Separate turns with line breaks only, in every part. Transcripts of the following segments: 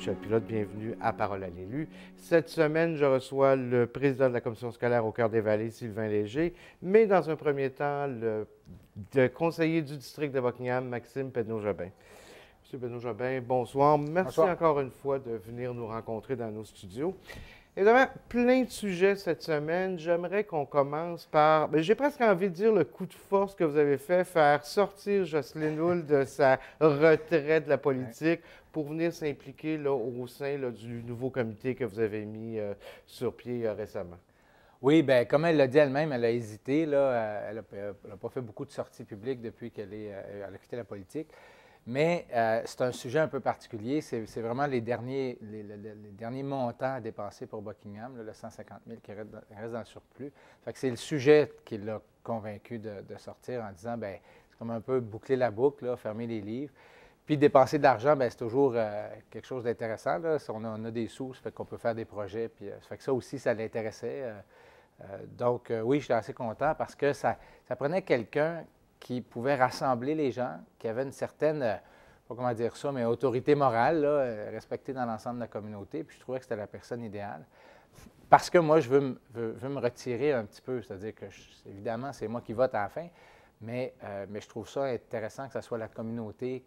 Michel Pilote, bienvenue à Parole à l'élu. Cette semaine, je reçois le président de la commission scolaire au Cœur des Vallées, Sylvain Léger, mais dans un premier temps, le conseiller du district de Buckingham, Maxime Pedneau-Jobin. Monsieur Pedneau-Jobin, bonsoir. Merci
Bonsoir.
encore une fois de venir nous rencontrer dans nos studios. Évidemment, plein de sujets cette semaine. J'aimerais qu'on commence par, j'ai presque envie de dire le coup de force que vous avez fait, faire sortir Jocelyne Houle de sa retraite de la politique pour venir s'impliquer là, au sein là, du nouveau comité que vous avez mis sur pied récemment.
Oui, bien, comme elle l'a dit elle-même, elle a hésité. Là, elle n'a pas fait beaucoup de sorties publiques depuis elle a quitté la politique. Mais c'est un sujet un peu particulier. C'est vraiment les derniers montants à dépenser pour Buckingham, là, le 150 000 qui reste dans le surplus. Fait que c'est le sujet qui l'a convaincu de sortir en disant, bien, c'est comme un peu boucler la boucle, là, fermer les livres. Puis dépenser de l'argent, bien, c'est toujours quelque chose d'intéressant. Là. Si on a des sous, ça fait qu'on peut faire des projets. Puis ça fait que ça aussi, ça l'intéressait. Donc, oui, j'étais assez content parce que ça prenait quelqu'un qui pouvait rassembler les gens, qui avait une certaine, pas comment dire ça, mais autorité morale, là, respectée dans l'ensemble de la communauté. Puis je trouvais que c'était la personne idéale. Parce que moi, je veux me retirer un petit peu. C'est-à-dire que, évidemment, c'est moi qui vote à la fin, mais je trouve ça intéressant que ce soit la communauté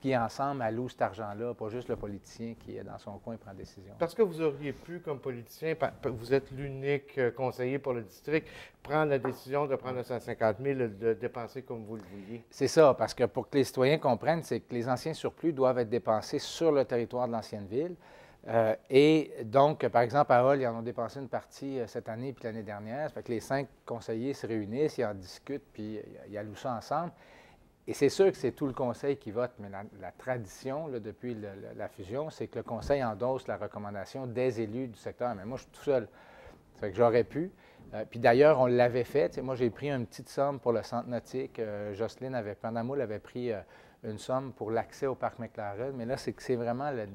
qui, ensemble, alloue cet argent-là, pas juste le politicien qui est dans son coin et prend décision.
Parce que vous auriez pu, comme politicien, vous êtes l'unique conseiller pour le district, prendre la décision de prendre le 150 000, de dépenser comme vous le vouliez.
C'est ça, parce que pour que les citoyens comprennent, c'est que les anciens surplus doivent être dépensés sur le territoire de l'ancienne ville. Et donc, par exemple, à Hall, ils en ont dépensé une partie cette année puis l'année dernière. Ça fait que les 5 conseillers se réunissent, ils en discutent, puis ils allouent ça ensemble. Et c'est sûr que c'est tout le conseil qui vote, mais la tradition, là, depuis la fusion, c'est que le conseil endosse la recommandation des élus du secteur. Mais moi, je suis tout seul. Ça fait que j'aurais pu. Puis d'ailleurs, on l'avait fait. Tu sais, moi, j'ai pris une petite somme pour le centre nautique. Jocelyne Pendamoul avait pris une somme pour l'accès au parc McLaren. Mais là, c'est vraiment la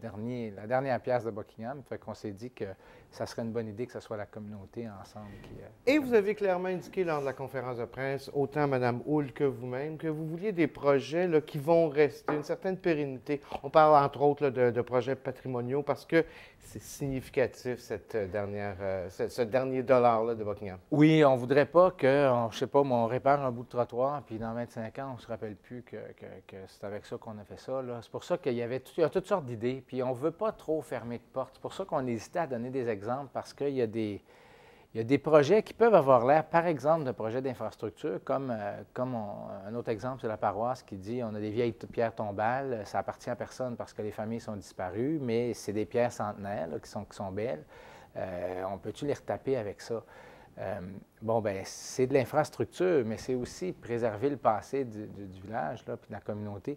dernière pièce de Buckingham. Fait qu'on s'est dit que ça serait une bonne idée que ce soit la communauté ensemble qui...
Et vous avez clairement indiqué lors de la conférence de presse, autant Mme Houle que vous-même, que vous vouliez des projets là, qui vont rester, une certaine pérennité. On parle entre autres là, de projets patrimoniaux parce que c'est significatif ce dernier dollar-là de Buckingham.
Oui, on ne voudrait pas que, je ne sais pas, on répare un bout de trottoir, puis dans 25 ans, on ne se rappelle plus que c'est avec ça qu'on a fait ça. C'est pour ça qu'il y a toutes sortes d'idées, puis on ne veut pas trop fermer de porte. C'est pour ça qu'on hésitait à donner des exemples, parce qu'il y a des projets qui peuvent avoir l'air, par exemple, de projets d'infrastructure, comme un autre exemple, c'est la paroisse qui dit on a des vieilles pierres tombales, ça appartient à personne parce que les familles sont disparues, mais c'est des pierres centenaires là, qui sont belles. On peut-tu les retaper avec ça? Bon, bien, c'est de l'infrastructure, mais c'est aussi préserver le passé du village, là, puis de la communauté.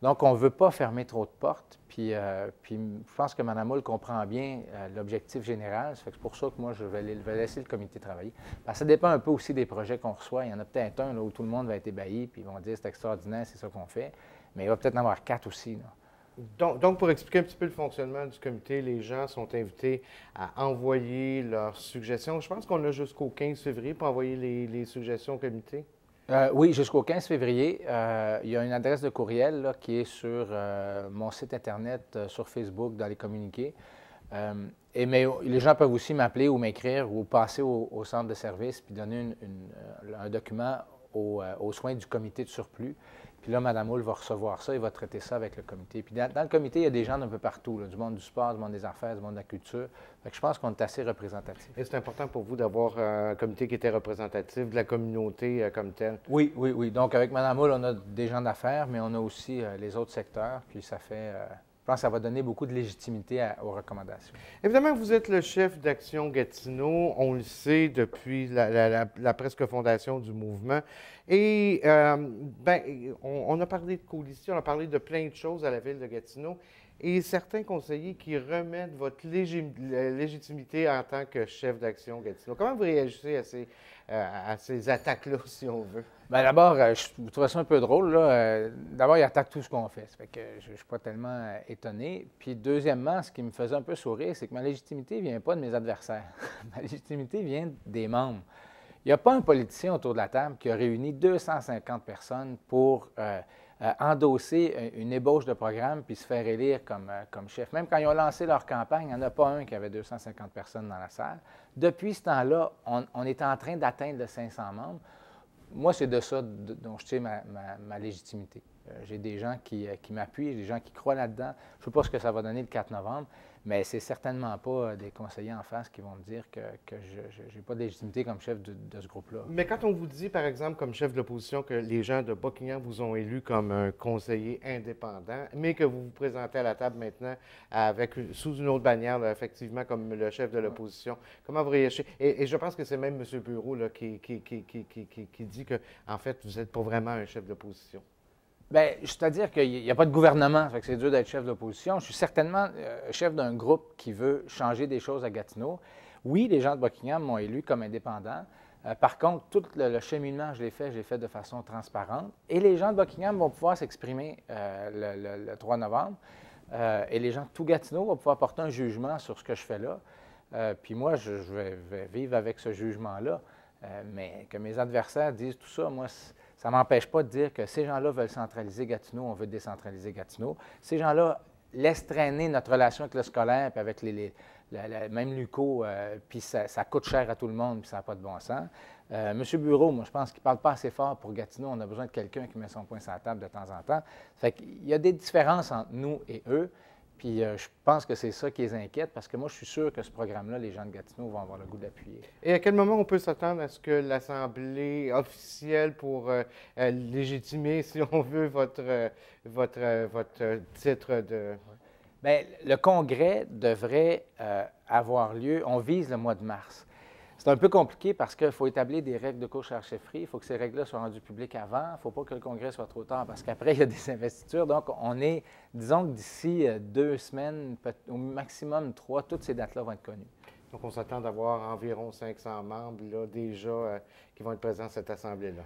Donc, on ne veut pas fermer trop de portes. Puis je pense que Mme Houle comprend bien l'objectif général. Ça fait que c'est pour ça que moi, je vais laisser le comité travailler. Parce que ça dépend un peu aussi des projets qu'on reçoit. Il y en a peut-être un là, où tout le monde va être ébahi, puis ils vont dire c'est extraordinaire, c'est ça qu'on fait. Mais il va peut-être en avoir 4 aussi. Là.
Donc, pour expliquer un petit peu le fonctionnement du comité, les gens sont invités à envoyer leurs suggestions. Je pense qu'on a jusqu'au 15 février pour envoyer les suggestions au comité.
Oui, jusqu'au 15 février. Il y a une adresse de courriel là, qui est sur mon site Internet, sur Facebook, dans les communiqués. Mais les gens peuvent aussi m'appeler ou m'écrire ou passer au centre de service puis donner un document aux soins du comité de surplus. Puis là, Mme Houle va recevoir ça et va traiter ça avec le comité. Puis dans le comité, il y a des gens d'un peu partout, là, du monde du sport, du monde des affaires, du monde de la culture. Fait que je pense qu'on est assez représentatif.
Et c'est important pour vous d'avoir un comité qui était représentatif de la communauté comme telle?
Oui, oui, oui. Donc, avec Mme Houle, on a des gens d'affaires, mais on a aussi les autres secteurs. Puis ça fait... je pense que ça va donner beaucoup de légitimité aux recommandations.
Évidemment, vous êtes le chef d'Action Gatineau, on le sait depuis la presque fondation du mouvement. Et on a parlé de coalition, on a parlé de plein de choses à la ville de Gatineau. Et certains conseillers qui remettent votre légitimité en tant que chef d'Action Gatineau. Comment vous réagissez à ces attaques-là, si on veut?
Bien, d'abord, je trouve ça un peu drôle. Là. D'abord, ils attaquent tout ce qu'on fait. Ça fait que je ne suis pas tellement étonné. Puis, deuxièmement, ce qui me faisait un peu sourire, c'est que ma légitimité ne vient pas de mes adversaires. Ma légitimité vient des membres. Il n'y a pas un politicien autour de la table qui a réuni 250 personnes pour endosser une ébauche de programme puis se faire élire comme chef. Même quand ils ont lancé leur campagne, il n'y en a pas un qui avait 250 personnes dans la salle. Depuis ce temps-là, on est en train d'atteindre le 500 membres. Moi, c'est de ça dont je tire ma légitimité. J'ai des gens qui m'appuient, des gens qui croient là-dedans. Je ne sais pas ce que ça va donner le 4 novembre, mais c'est certainement pas des conseillers en face qui vont me dire que je n'ai pas de légitimité comme chef de ce groupe-là.
Mais quand on vous dit, par exemple, comme chef de l'opposition, que les gens de Buckingham vous ont élu comme un conseiller indépendant, mais que vous vous présentez à la table maintenant sous une autre bannière, là, effectivement, comme le chef de l'opposition, comment vous réagissez? Et je pense que c'est même M. Bureau là, qui dit que, en fait, vous n'êtes pas vraiment un chef d'opposition.
Bien, c'est-à-dire qu'il n'y a pas de gouvernement, fait que c'est dur d'être chef d'opposition. Je suis certainement chef d'un groupe qui veut changer des choses à Gatineau. Oui, les gens de Buckingham m'ont élu comme indépendant. Par contre, tout le cheminement, je l'ai fait de façon transparente. Et les gens de Buckingham vont pouvoir s'exprimer le 3 novembre. Et les gens de tout Gatineau vont pouvoir porter un jugement sur ce que je fais là. Puis moi, je vais vivre avec ce jugement-là. Mais que mes adversaires disent tout ça, moi, ça ne m'empêche pas de dire que ces gens-là veulent centraliser Gatineau, on veut décentraliser Gatineau. Ces gens-là laissent traîner notre relation avec le scolaire, puis avec même l'UQO, puis ça coûte cher à tout le monde, puis ça n'a pas de bon sens. M. Bureau, moi, je pense qu'il ne parle pas assez fort pour Gatineau. On a besoin de quelqu'un qui met son poing sur la table de temps en temps. Fait qu'il y a des différences entre nous et eux. Puis je pense que c'est ça qui les inquiète, parce que moi, je suis sûr que ce programme-là, les gens de Gatineau vont avoir le goût d'appuyer.
Et à quel moment on peut s'attendre à ce que l'Assemblée officielle pour légitimer, si on veut, votre titre de...
Bien, le congrès devrait avoir lieu, on vise le mois de mars. C'est un peu compliqué parce qu'il faut établir des règles de course à la chefferie. Il faut que ces règles-là soient rendues publiques avant. Il ne faut pas que le congrès soit trop tard parce qu'après, il y a des investitures. Donc, disons que d'ici 2 semaines, au maximum 3, toutes ces dates-là vont être connues.
Donc, on s'attend d'avoir environ 500 membres là, déjà qui vont être présents à cette assemblée-là.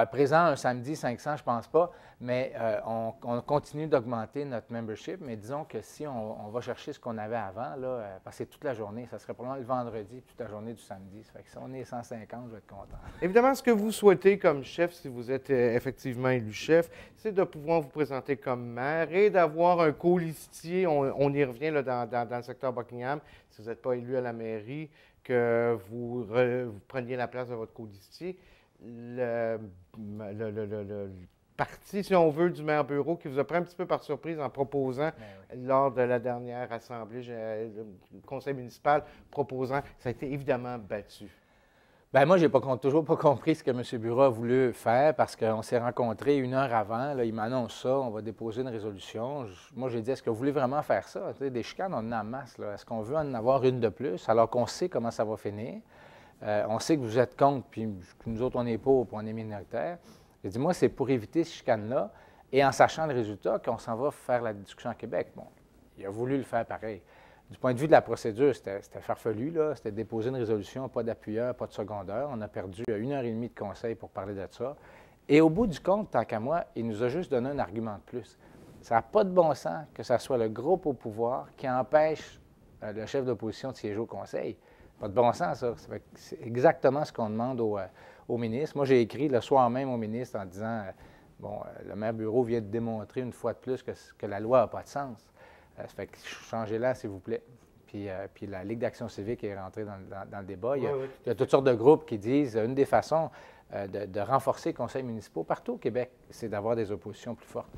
Présent un samedi 500, je ne pense pas, mais on continue d'augmenter notre membership. Mais disons que si on va chercher ce qu'on avait avant, là, passer toute la journée, ça serait probablement le vendredi, toute la journée du samedi. Ça fait que si on est 150, je vais être content.
Évidemment, ce que vous souhaitez comme chef, si vous êtes effectivement élu chef, c'est de pouvoir vous présenter comme maire et d'avoir un colistier. On y revient là, dans le secteur Buckingham. Si vous n'êtes pas élu à la mairie, que vous preniez la place de votre colistier. Le parti, si on veut, du maire Bureau qui vous a pris un petit peu par surprise en proposant, lors de la dernière assemblée, le conseil municipal proposant, ça a été évidemment battu.
Bien, moi, je n'ai toujours pas compris ce que M. Bureau a voulu faire parce qu'on s'est rencontrés 1 heure avant. Là, il m'annonce ça, on va déposer une résolution. Moi, j'ai dit, est-ce que vous voulez vraiment faire ça? Des chicanes, on en a en masse. Est-ce qu'on veut en avoir une de plus alors qu'on sait comment ça va finir? On sait que vous êtes contre, puis que nous autres, on est pauvres, puis on est minoritaires. J'ai dit, moi, c'est pour éviter ce chicane-là, et en sachant le résultat, qu'on s'en va faire la discussion à Québec. Bon, il a voulu le faire pareil. Du point de vue de la procédure, c'était farfelu, là. C'était déposer une résolution, pas d'appuyeur, pas de secondeur. On a perdu 1h30 de conseil pour parler de ça. Et au bout du compte, tant qu'à moi, il nous a juste donné un argument de plus. Ça n'a pas de bon sens que ce soit le groupe au pouvoir qui empêche le chef d'opposition de siéger au conseil. Pas de bon sens, ça. C'est exactement ce qu'on demande au ministre. Moi, j'ai écrit le soir même au ministre en disant le maire Bureau vient de démontrer une fois de plus que la loi n'a pas de sens. Ça fait que changez-la, s'il vous plaît. Puis la Ligue d'action civique est rentrée dans le débat. Il y a toutes sortes de groupes qui disent une des façons de renforcer les conseils municipaux partout au Québec, c'est d'avoir des oppositions plus fortes.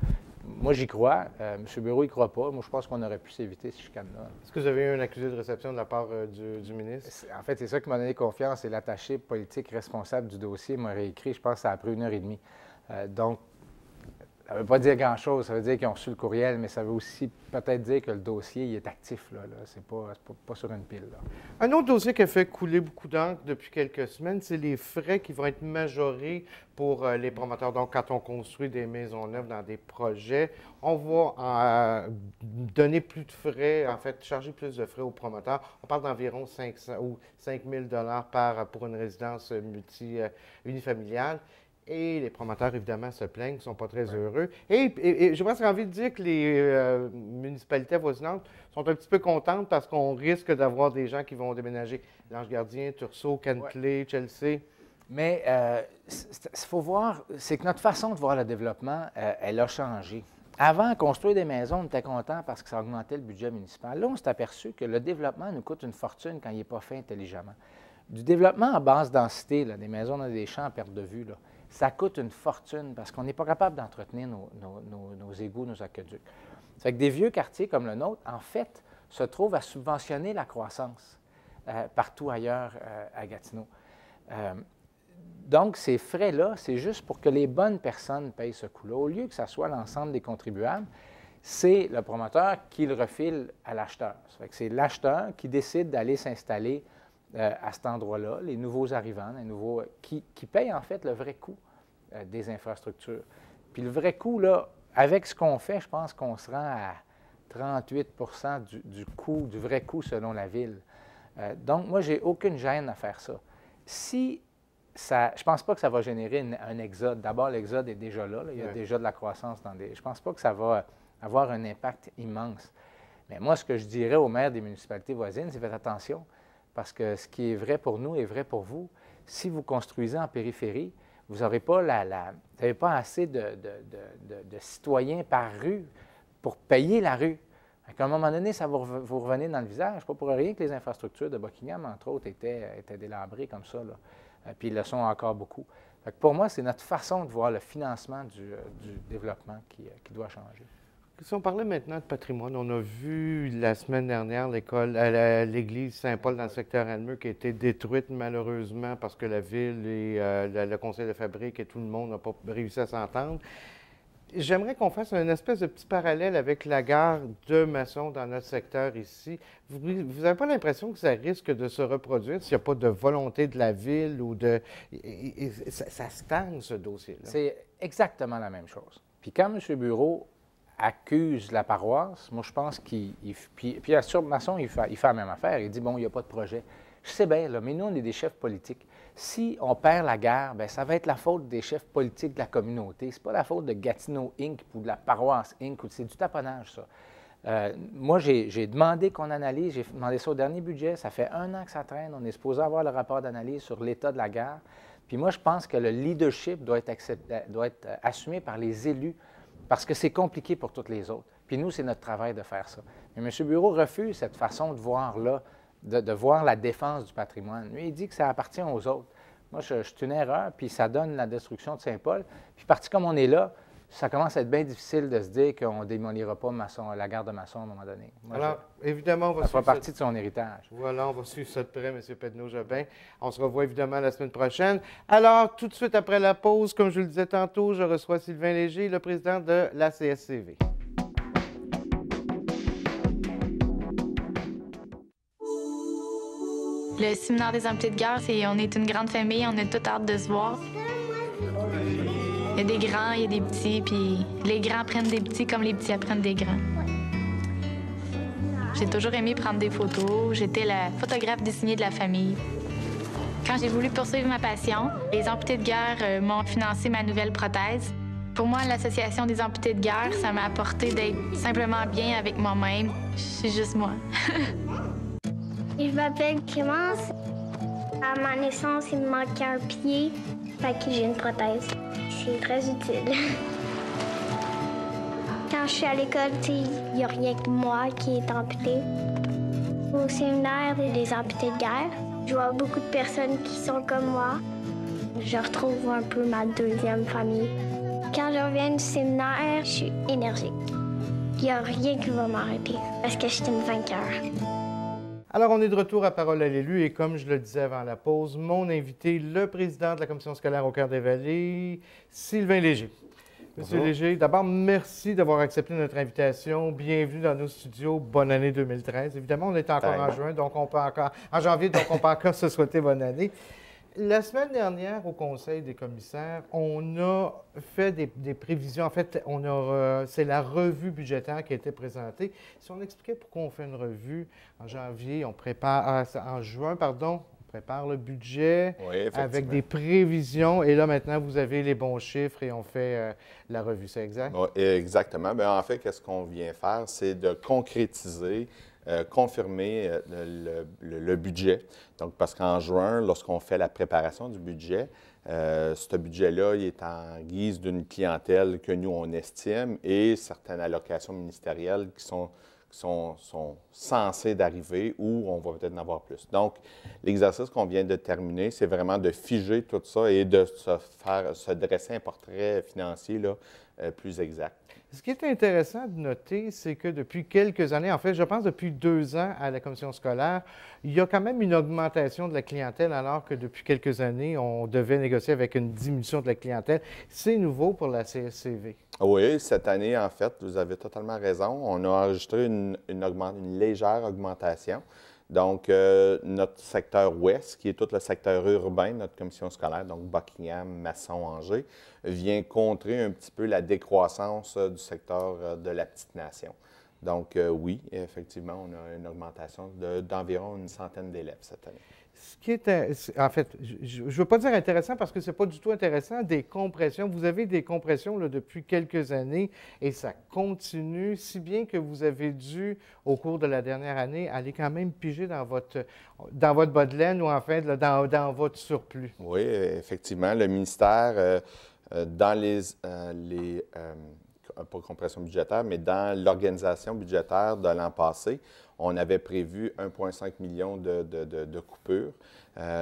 Moi, j'y crois. M. Bureau, il ne croit pas. Moi, je pense qu'on aurait pu s'éviter ce chicane-là.
Est-ce que vous avez eu un accusé de réception de la part du ministre?
En fait, c'est ça qui m'a donné confiance. C'est l'attaché politique responsable du dossier m'a réécrit. Je pense que ça a pris 1h30. Donc, ça ne veut pas dire grand-chose. Ça veut dire qu'ils ont reçu le courriel, mais ça veut aussi peut-être dire que le dossier il est actif. Là. C'est pas sur une pile. Là.
Un autre dossier qui a fait couler beaucoup d'encre depuis quelques semaines, c'est les frais qui vont être majorés pour les promoteurs. Donc, quand on construit des maisons neuves dans des projets, on va donner plus de frais, en fait, charger plus de frais aux promoteurs. On parle d'environ 500 ou 5 000 pour une résidence unifamiliale. Et les promoteurs, évidemment, se plaignent, ils ne sont pas très heureux. Et j'ai presque envie de dire que les municipalités voisinantes sont un petit peu contentes parce qu'on risque d'avoir des gens qui vont déménager. L'Ange Gardien, Tursault, Cantley, Chelsea.
Mais il faut voir, c'est que notre façon de voir le développement, elle a changé. Avant, construire des maisons, on était content parce que ça augmentait le budget municipal. Là, on s'est aperçu que le développement nous coûte une fortune quand il n'est pas fait intelligemment. Du développement à basse densité, là, des maisons dans des champs à perte de vue, là, ça coûte une fortune parce qu'on n'est pas capable d'entretenir nos égouts, nos aqueducs. Ça fait que des vieux quartiers comme le nôtre, en fait, se trouvent à subventionner la croissance partout ailleurs à Gatineau. Donc, ces frais-là, c'est juste pour que les bonnes personnes payent ce coût-là. Au lieu que ce soit l'ensemble des contribuables, c'est le promoteur qui le refile à l'acheteur. Ça fait que c'est l'acheteur qui décide d'aller s'installer à cet endroit-là, les nouveaux arrivants, les nouveaux, qui payent en fait le vrai coût des infrastructures. Puis le vrai coût, là, avec ce qu'on fait, je pense qu'on se rend à 38 du coût, du vrai coût selon la ville. Donc, moi, j'ai aucune gêne à faire ça. Si ça, je ne pense pas que ça va générer un exode. D'abord, l'exode est déjà là. Il y a déjà de la croissance dans des... Je ne pense pas que ça va avoir un impact immense. Mais moi, ce que je dirais aux maires des municipalités voisines, c'est faites attention, parce que ce qui est vrai pour nous est vrai pour vous. Si vous construisez en périphérie, vous n'aurez pas, vous n'avez pas assez de citoyens par rue pour payer la rue. À un moment donné, ça va vous revenir dans le visage. Pas pour rien que les infrastructures de Buckingham, entre autres, étaient délabrées comme ça, là. Puis ils le sont encore beaucoup. Fait que pour moi, c'est notre façon de voir le financement du développement qui doit changer.
Si on parlait maintenant de patrimoine, on a vu la semaine dernière l'église Saint-Paul dans le secteur Almeux qui a été détruite malheureusement parce que la ville et le conseil de fabrique et tout le monde n'ont pas réussi à s'entendre. J'aimerais qu'on fasse une espèce de petit parallèle avec la gare de Masson dans notre secteur ici. Vous n'avez pas l'impression que ça risque de se reproduire s'il n'y a pas de volonté de la ville ou de... Ça stagne, ce dossier-là.
C'est exactement la même chose. Puis quand M. Bureau accuse la paroisse, moi, je pense qu'il... Puis sur Masson, il fait la même affaire. Il dit, bon, il n'y a pas de projet. Je sais bien, là, mais nous, on est des chefs politiques. Si on perd la gare, bien, ça va être la faute des chefs politiques de la communauté. Ce n'est pas la faute de Gatineau Inc. ou de la paroisse Inc. C'est du taponnage, ça. Moi, j'ai demandé qu'on analyse. J'ai demandé ça au dernier budget. Ça fait 1 an que ça traîne. On est supposé avoir le rapport d'analyse sur l'état de la gare. Puis moi, je pense que le leadership doit être assumé par les élus parce que c'est compliqué pour toutes les autres. Puis nous, c'est notre travail de faire ça. Mais M. Bureau refuse cette façon de voir-là, de voir la défense du patrimoine. Lui, il dit que ça appartient aux autres. Moi, c'est une erreur, puis ça donne la destruction de Saint-Paul. Puis parti comme on est là, ça commence à être bien difficile de se dire qu'on ne démolira pas la gare de Masson à un moment donné. Moi,
alors, évidemment, on va
ça fera partie de son héritage.
Voilà, on va suivre ça de près, M. Pedneau-Jobin. On se revoit évidemment la semaine prochaine. Alors, tout de suite après la pause, comme je le disais tantôt, je reçois Sylvain Léger, le président de la CSCV.
Le séminaire des amputés de guerre, on est une grande famille, on a toute hâte de se voir. Il y a des grands, il y a des petits, puis les grands apprennent des petits comme les petits apprennent des grands. J'ai toujours aimé prendre des photos. J'étais la photographe désignée de la famille. Quand j'ai voulu poursuivre ma passion, les amputés de guerre m'ont financé ma nouvelle prothèse. Pour moi, l'association des amputés de guerre, ça m'a apporté d'être simplement bien avec moi-même. Je suis juste moi.
Je m'appelle Clémence. À ma naissance, il me manquait un pied, fait que j'ai une prothèse. C'est très utile. Quand je suis à l'école, il n'y a rien que moi qui est amputé. Au séminaire des amputés de guerre, je vois beaucoup de personnes qui sont comme moi. Je retrouve un peu ma deuxième famille. Quand je reviens du séminaire, je suis énergique. Il n'y a rien qui va m'arrêter parce que je suis une vainqueur.
Alors, on est de retour à Parole à l'élu et comme je le disais avant la pause, mon invité, le président de la commission scolaire au Cœur-des-Vallées, Sylvain Léger. Monsieur Léger, d'abord, merci d'avoir accepté notre invitation. Bienvenue dans nos studios. Bonne année 2013. Évidemment, on est encore en juin, donc on peut encore, en janvier, donc on peut encore se souhaiter bonne année. La semaine dernière, au Conseil des commissaires, on a fait des prévisions. En fait, c'est la revue budgétaire qui a été présentée. Si on expliquait pourquoi on fait une revue en janvier, en juin, on prépare le budget avec des prévisions. Et là, maintenant, vous avez les bons chiffres et on fait la revue. C'est exact?
Oui, exactement. Bien, en fait, qu'est-ce qu'on vient faire? C'est de concrétiser confirmer le budget. Donc, parce qu'en juin, lorsqu'on fait la préparation du budget, ce budget-là, il est en guise d'une clientèle que nous, on estime et certaines allocations ministérielles qui sont censées d'arriver ou on va peut-être en avoir plus. Donc, l'exercice qu'on vient de terminer, c'est vraiment de figer tout ça et de se dresser un portrait financier là, plus exact.
Ce qui est intéressant de noter, c'est que depuis quelques années, en fait, je pense depuis 2 ans à la commission scolaire, il y a quand même une augmentation de la clientèle, alors que depuis quelques années, on devait négocier avec une diminution de la clientèle. C'est nouveau pour la CSCV.
Oui, cette année, en fait, vous avez totalement raison. On a enregistré une légère augmentation. Donc, notre secteur ouest, qui est tout le secteur urbain, notre commission scolaire, donc Buckingham, Masson, Angers, vient contrer un petit peu la décroissance du secteur de la petite nation. Donc, oui, effectivement, on a une augmentation d'environ une centaine d'élèves cette année.
Ce qui est, en fait, je ne veux pas dire intéressant parce que ce n'est pas du tout intéressant, des compressions. Vous avez des compressions là, depuis quelques années et ça continue, si bien que vous avez dû, au cours de la dernière année, aller quand même piger dans votre bas de laine ou en fait là, dans votre surplus.
Oui, effectivement, le ministère, dans pas compression budgétaire, mais dans l'organisation budgétaire de l'an passé, on avait prévu 1,5 million de coupures.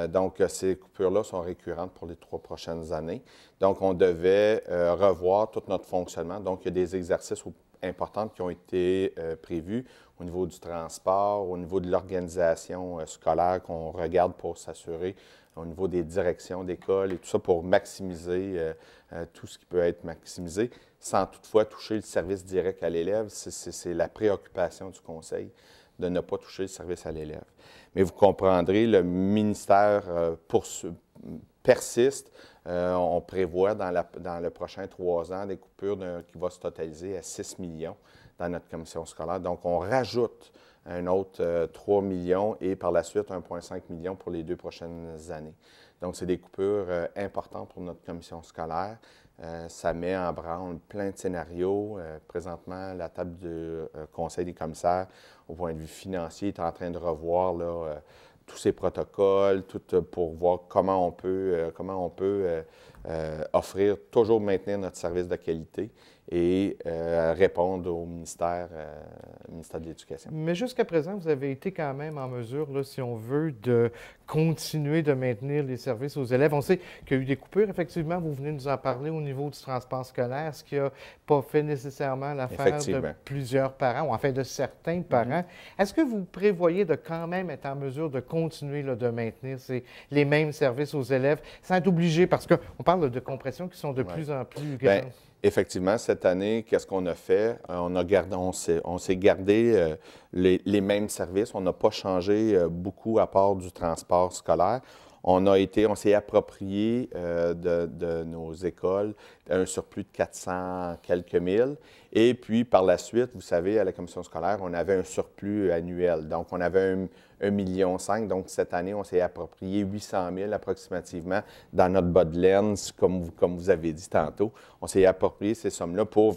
Donc, ces coupures-là sont récurrentes pour les 3 prochaines années. Donc, on devait revoir tout notre fonctionnement. Donc, il y a des exercices importants qui ont été prévus au niveau du transport, au niveau de l'organisation scolaire qu'on regarde pour s'assurer au niveau des directions d'école et tout ça pour maximiser tout ce qui peut être maximisé sans toutefois toucher le service direct à l'élève. C'est la préoccupation du conseil de ne pas toucher le service à l'élève. Mais vous comprendrez, le ministère persiste. On prévoit dans le prochain 3 ans des coupures qui vont se totaliser à 6 millions dans notre commission scolaire. Donc, on rajoute un autre 3 millions et par la suite 1,5 million pour les 2 prochaines années. Donc, c'est des coupures importantes pour notre commission scolaire. Ça met en branle plein de scénarios. Présentement, la table du Conseil des commissaires, au point de vue financier, est en train de revoir là, tous ces protocoles, tout pour voir comment on peut offrir, toujours maintenir notre service de qualité et répondre au ministère de l'Éducation.
Mais jusqu'à présent, vous avez été quand même en mesure, là, si on veut, de continuer de maintenir les services aux élèves. On sait qu'il y a eu des coupures, effectivement, vous venez nous en parler au niveau du transport scolaire, ce qui n'a pas fait nécessairement l'affaire de plusieurs parents, ou en fait de certains parents. Est-ce que vous prévoyez de quand même être en mesure de continuer là, de maintenir les mêmes services aux élèves sans être obligé, parce qu'on parle de compressions qui sont de plus en plus grandes?
Effectivement, cette année, qu'est-ce qu'on a fait? On s'est gardé les mêmes services. On n'a pas changé beaucoup à part du transport scolaire. On s'est approprié de nos écoles un surplus de 400 quelques mille. Et puis, par la suite, vous savez, à la commission scolaire, on avait un surplus annuel. Donc, on avait 1,5 million. Donc, cette année, on s'est approprié 800 000 approximativement dans notre bas de laine, comme vous avez dit tantôt. On s'est approprié ces sommes-là pour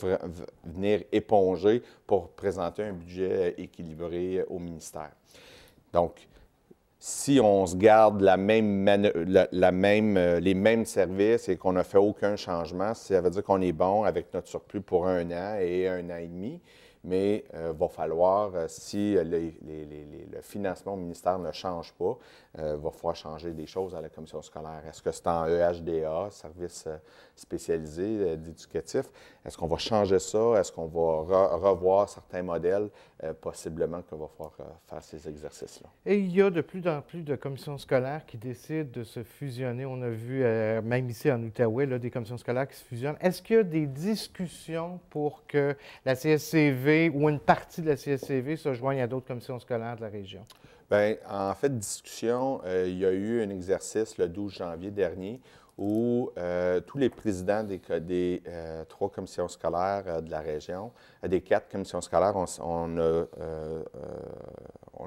venir éponger, pour présenter un budget équilibré au ministère. Donc, si on se garde les mêmes services et qu'on n'a fait aucun changement, ça veut dire qu'on est bon avec notre surplus pour 1 an et 1 an et demi. Mais il va falloir, si le financement au ministère ne change pas, il va falloir changer des choses à la commission scolaire. Est-ce que c'est en EHDA, service spécialisé d'éducatif? Est-ce qu'on va changer ça? Est-ce qu'on va revoir certains modèles? Possiblement qu'il va falloir faire ces exercices-là.
Et il y a de plus en plus de commissions scolaires qui décident de se fusionner. On a vu, même ici en Outaouais, là, des commissions scolaires qui se fusionnent. Est-ce qu'il y a des discussions pour que la CSCV ou une partie de la CSCV se joigne à d'autres commissions scolaires de la région?
Bien, en fait, discussion, il y a eu un exercice le 12 janvier dernier où tous les présidents des 3 commissions scolaires de la région, des 4 commissions scolaires, on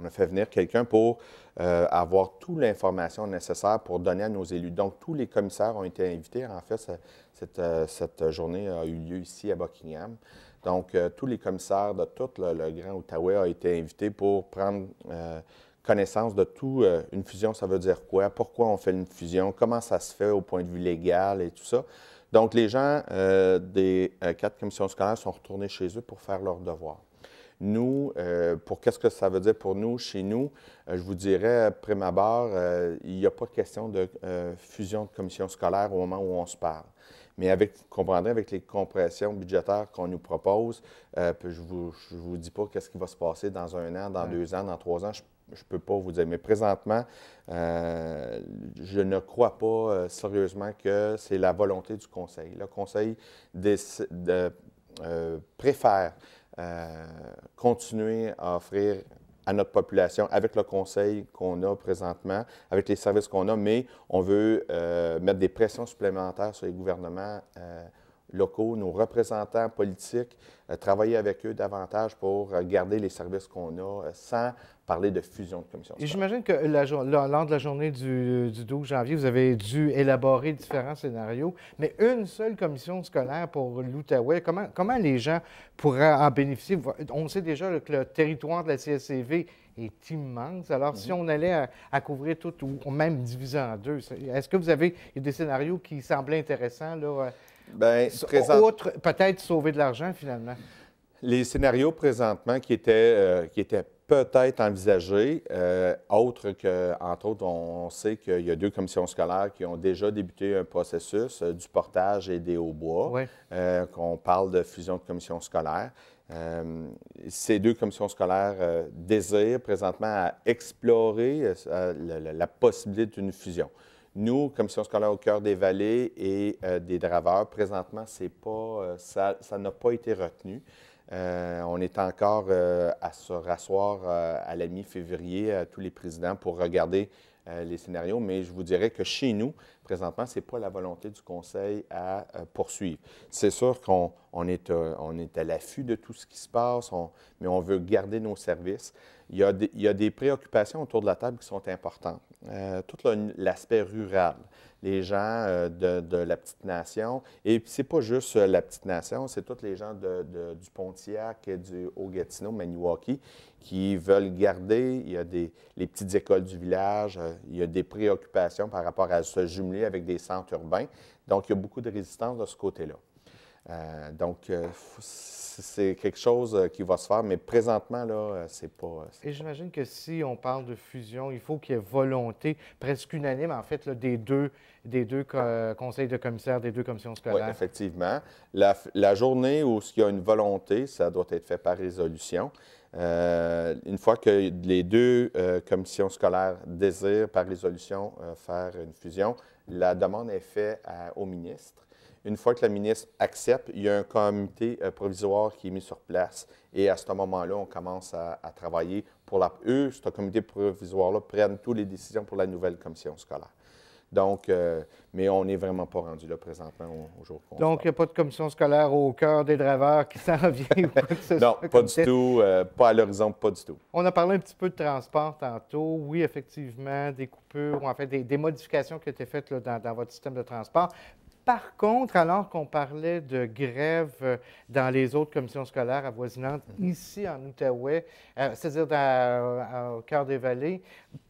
a fait venir quelqu'un pour avoir toute l'information nécessaire pour donner à nos élus. Donc, tous les commissaires ont été invités. En fait, cette journée a eu lieu ici à Buckingham. Donc, tous les commissaires de tout le Grand Outaouais ont été invités pour prendre connaissance de tout. Une fusion, ça veut dire quoi? Pourquoi on fait une fusion? Comment ça se fait au point de vue légal et tout ça? Donc, les gens des 4 commissions scolaires sont retournés chez eux pour faire leur devoir. Nous, pour qu'est-ce que ça veut dire pour nous, chez nous, je vous dirais, prime abord, il n'y a pas de question de fusion de commission scolaire au moment où on se parle. Mais vous comprendrez, avec les compressions budgétaires qu'on nous propose, je vous dis pas qu'est-ce qui va se passer dans 1 an, dans 2 ans, dans 3 ans, je ne peux pas vous dire. Mais présentement, je ne crois pas sérieusement que c'est la volonté du Conseil. Le Conseil préfère continuer à offrir à notre population, avec le conseil qu'on a présentement, avec les services qu'on a, mais on veut mettre des pressions supplémentaires sur les gouvernements locaux, nos représentants politiques, travailler avec eux davantage pour garder les services qu'on a sans parler de fusion de commissions scolaires.
Et j'imagine que lors de la journée du 12 janvier, vous avez dû élaborer différents scénarios, mais une seule commission scolaire pour l'Outaouais, comment les gens pourraient en bénéficier? On sait déjà que le territoire de la CSCV est immense. Alors, si on allait à couvrir tout, ou même diviser en 2, est-ce que vous avez des scénarios qui semblaient intéressants, là?
Bien,
Outre, peut-être sauver de l'argent, finalement.
Les scénarios présentement qui étaient peut-être envisagés, autres que, entre autres, on sait qu'il y a 2 commissions scolaires qui ont déjà débuté un processus du portage et des hauts-bois,
Oui.
qu'on parle de fusion de commissions scolaires. Ces 2 commissions scolaires désirent présentement à explorer la possibilité d'une fusion. Nous, Commission scolaire au cœur des vallées et des draveurs, présentement, ça n'a pas été retenu. On est encore à se rasseoir à la mi-février, tous les présidents, pour regarder les scénarios, mais je vous dirais que chez nous, présentement, ce n'est pas la volonté du Conseil à poursuivre. C'est sûr qu'on est à l'affût de tout ce qui se passe, mais on veut garder nos services. Il y a des préoccupations autour de la table qui sont importantes. Tout l'aspect rural, les gens de la Petite Nation, et puis c'est pas juste la Petite Nation, c'est tous les gens du Pontiac, du Haut-Gatineau, Maniwaki, qui veulent garder, il y a les petites écoles du village, il y a des préoccupations par rapport à se jumeler avec des centres urbains. Donc, il y a beaucoup de résistance de ce côté-là. Donc, c'est quelque chose qui va se faire, mais présentement, là, c'est pas...
Et j'imagine que si on parle de fusion, il faut qu'il y ait volonté presque unanime, en fait, là, des deux conseils de commissaires, des 2 commissions scolaires.
Oui, effectivement. La journée où il y a une volonté, ça doit être fait par résolution. Une fois que les 2 commissions scolaires désirent par résolution faire une fusion, la demande est faite au ministre. Une fois que la ministre accepte, il y a un comité provisoire qui est mis sur place. Et à ce moment-là, on commence à travailler pour eux, ce comité provisoire-là, prennent toutes les décisions pour la nouvelle commission scolaire. Donc, mais on n'est vraiment pas rendu là présentement au jour qu'on
Donc, il n'y a pas de commission scolaire au cœur des draveurs qui s'en vient ou quoi que ce
Non,
soit
pas du tout. Pas à l'horizon, pas du tout.
On a parlé un petit peu de transport tantôt. Oui, effectivement, des coupures, ou en fait des modifications qui ont été faites là, dans votre système de transport. Par contre, alors qu'on parlait de grève dans les autres commissions scolaires avoisinantes, ici en Outaouais, c'est-à-dire au cœur des vallées,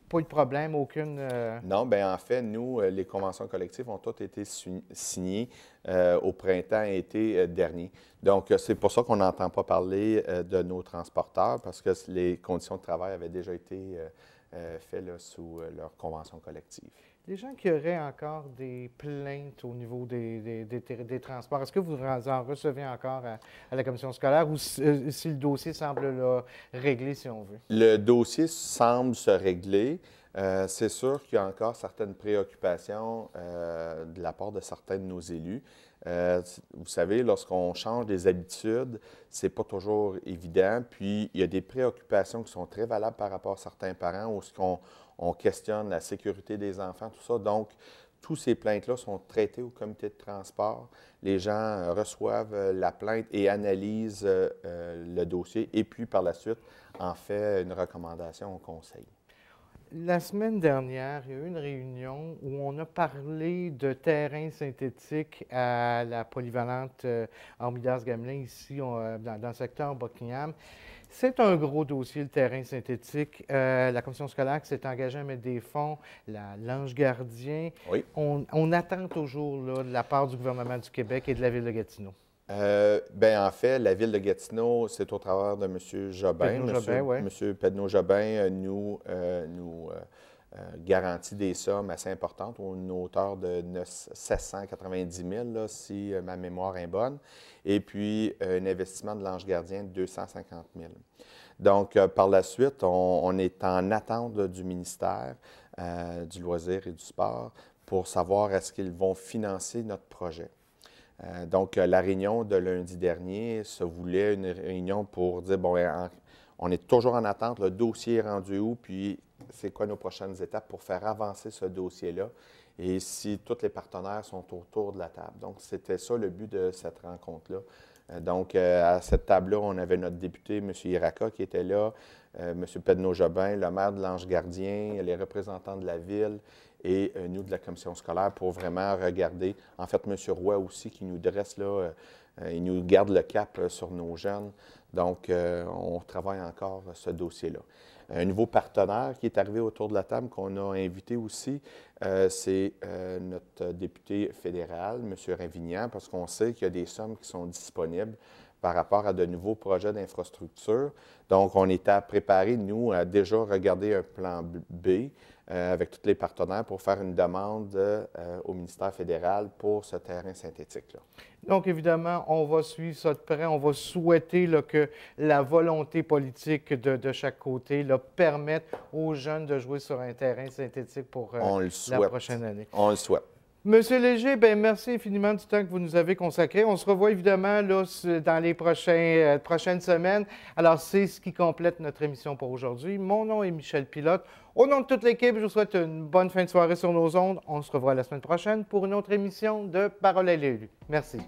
pas eu de problème, aucune...
Non, bien en fait, nous, les conventions collectives ont toutes été signées au printemps et été dernier. Donc, c'est pour ça qu'on n'entend pas parler de nos transporteurs, parce que les conditions de travail avaient déjà été faites là, sous leur convention collective.
Les gens qui auraient encore des plaintes au niveau des transports, est-ce que vous en recevez encore à la commission scolaire ou si le dossier semble là, réglé, si on veut?
Le dossier semble se régler. C'est sûr qu'il y a encore certaines préoccupations de la part de certains de nos élus. Vous savez, lorsqu'on change des habitudes, c'est pas toujours évident. Puis, il y a des préoccupations qui sont très valables par rapport à certains parents où on questionne la sécurité des enfants, tout ça. Donc, tous ces plaintes-là sont traitées au comité de transport. Les gens reçoivent la plainte et analysent le dossier et puis, par la suite, en fait une recommandation au conseil.
La semaine dernière, il y a eu une réunion où on a parlé de terrain synthétique à la polyvalente Armidas-Gamelin, ici dans le secteur Buckingham. C'est un gros dossier, le terrain synthétique. La commission scolaire qui s'est engagée à mettre des fonds, l'Ange Gardien.
Oui.
On attend toujours là, de la part du gouvernement du Québec et de la Ville de Gatineau.
Bien, en fait, la Ville de Gatineau, c'est au travers de M. Jobin. M. Pedneau-Jobin nous garantit des sommes assez importantes, une hauteur de 790 000, là, si ma mémoire est bonne, et puis un investissement de l'Ange Gardien de 250 000. Donc, par la suite, on est en attente du ministère du loisir et du sport pour savoir est-ce qu'ils vont financer notre projet. Donc, la réunion de lundi dernier se voulait une réunion pour dire, bon, on est toujours en attente, le dossier est rendu où, puis c'est quoi nos prochaines étapes pour faire avancer ce dossier-là, et si tous les partenaires sont autour de la table. Donc, c'était ça le but de cette rencontre-là. Donc, à cette table-là, on avait notre député, M. Iraka, qui était là, M. Pedneau-Jobin, le maire de l'Ange Gardien, les représentants de la Ville, et nous de la commission scolaire pour vraiment regarder, en fait, M. Roy aussi qui nous dresse là, il nous garde le cap sur nos jeunes. Donc, on travaille encore ce dossier-là. Un nouveau partenaire qui est arrivé autour de la table, qu'on a invité aussi, c'est notre député fédéral, M. Ravignan, parce qu'on sait qu'il y a des sommes qui sont disponibles par rapport à de nouveaux projets d'infrastructure. Donc, on est à préparer, nous, à déjà regarder un plan B avec tous les partenaires pour faire une demande au ministère fédéral pour ce terrain synthétique-là.
Donc, évidemment, on va suivre ça de près. On va souhaiter là, que la volonté politique de chaque côté là, permette aux jeunes de jouer sur un terrain synthétique pour la prochaine année.
On le souhaite.
Monsieur Léger, bien, merci infiniment du temps que vous nous avez consacré. On se revoit évidemment là, dans les prochaines semaines. Alors, c'est ce qui complète notre émission pour aujourd'hui. Mon nom est Michel Pilote. Au nom de toute l'équipe, je vous souhaite une bonne fin de soirée sur nos ondes. On se revoit la semaine prochaine pour une autre émission de Parole à l'élu. Merci.